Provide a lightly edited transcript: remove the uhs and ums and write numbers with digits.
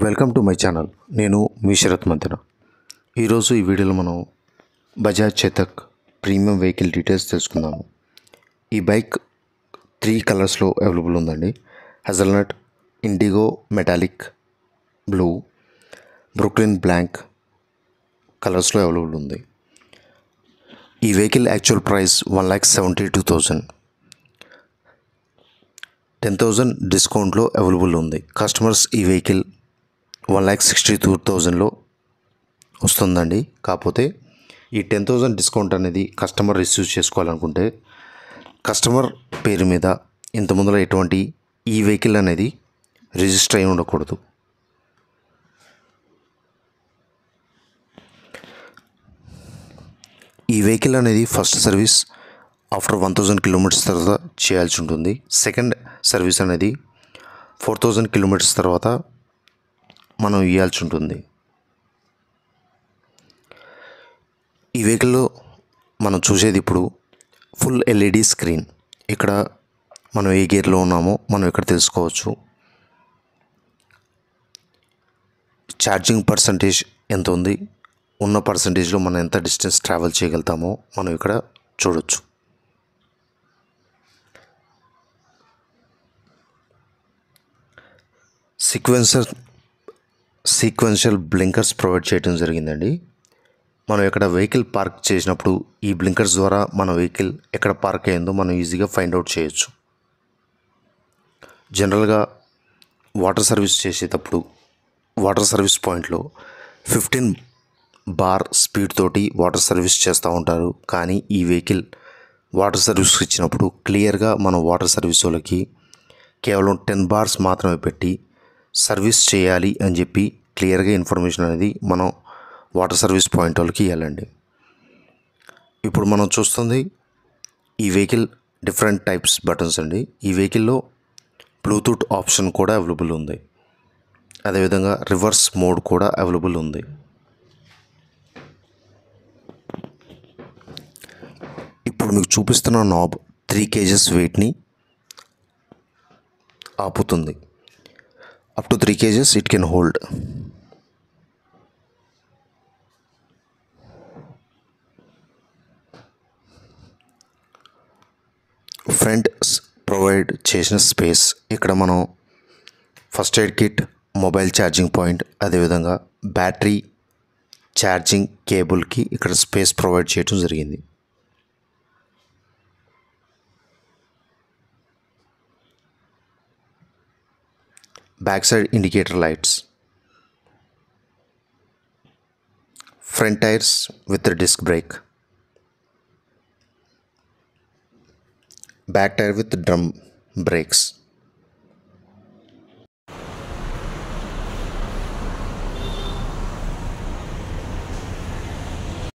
Welcome to my channel. నేను మీ శరత్ మంతెన. ఈరోజు ఈ వీడియోలో మనం Bajaj Chetak premium vehicle details తెలుసుకుందాము. ఈ బైక్ 3 కలర్స్లో అవైలబుల్ ఉందండి. Hazelnut, IndiGo metallic blue, Brooklyn blank కలర్స్లో అవైలబుల్ ఉంది. ఈ వెహికల్ యాక్చువల్ ప్రైస్ 1,72,000. 10,000 డిస్కౌంట్లో అవైలబుల్ ఉంది. కస్టమర్స్ ఈ వెహికల్ 1,62,000లో వస్తుందండి. కాకపోతే ఈ 10,000 డిస్కౌంట్ అనేది కస్టమర్ రిసీవ్ చేసుకోవాలనుకుంటే కస్టమర్ పేరు మీద ఇంత ముందర ఎటువంటి ఈ వెహికల్ అనేది రిజిస్టర్ అయి ఉండకూడదు. ఈ వెహికల్ అనేది ఫస్ట్ సర్వీస్ ఆఫ్టర్ 1,000 కిలోమీటర్స్ తర్వాత చేయాల్సి ఉంటుంది. సెకండ్ సర్వీస్ అనేది 4,000 కిలోమీటర్స్ తర్వాత మనం ఇవ్వాల్సి ఉంటుంది. ఈ వెహికల్లో మనం చూసేది ఇప్పుడు ఫుల్ ఎల్ఈడి స్క్రీన్. ఇక్కడ మనం ఏ గేర్లో ఉన్నామో మనం ఇక్కడ తెలుసుకోవచ్చు. ఛార్జింగ్ పర్సంటేజ్ ఎంత ఉంది, ఉన్న పర్సంటేజ్లో మనం ఎంత డిస్టెన్స్ ట్రావెల్ చేయగలుగుతామో మనం ఇక్కడ చూడొచ్చు. సీక్వెన్షియల్ బ్లింకర్స్ ప్రొవైడ్ చేయడం జరిగిందండి. మనం ఇక్కడ వెహికల్ పార్క్ చేసినప్పుడు ఈ బ్లింకర్స్ ద్వారా మన వెహికల్ ఎక్కడ పార్క్ అయ్యిందో మనం ఈజీగా ఫైండ్ అవుట్ చేయొచ్చు. జనరల్గా వాటర్ సర్వీస్ చేసేటప్పుడు వాటర్ సర్వీస్ పాయింట్లో 15 బార్ స్పీడ్ తోటి వాటర్ సర్వీస్ చేస్తూ ఉంటారు. కానీ ఈ వెహికల్ వాటర్ సర్వీస్ ఇచ్చినప్పుడు క్లియర్గా మనం వాటర్ సర్వీస్ వాళ్ళకి కేవలం 10 బార్స్ మాత్రమే పెట్టి సర్వీస్ చేయాలి అని చెప్పి క్లియర్గా ఇన్ఫర్మేషన్ అనేది మనం వాటర్ సర్వీస్ పాయింట్ వాళ్ళకి ఇవ్వాలండి. ఇప్పుడు మనం చూస్తుంది ఈ వెహికల్ డిఫరెంట్ టైప్స్ బటన్స్ అండి. ఈ వెహికల్లో బ్లూటూత్ ఆప్షన్ కూడా అవైలబుల్ ఉంది. అదేవిధంగా రివర్స్ మోడ్ కూడా అవైలబుల్ ఉంది. ఇప్పుడు మీకు చూపిస్తున్న నాబ్ 3 kgs వెయిట్ని ఆపుతుంది. Up to 3 kgs it can hold. Front provide చేసిన స్పేస్, ఇక్కడ మనం first aid kit, mobile charging point, అదేవిధంగా బ్యాటరీ ఛార్జింగ్ కేబుల్కి ఇక్కడ స్పేస్ ప్రొవైడ్ చేయడం జరిగింది. Back side indicator lights, front tyres with disc brake, back tyre with drum breaks.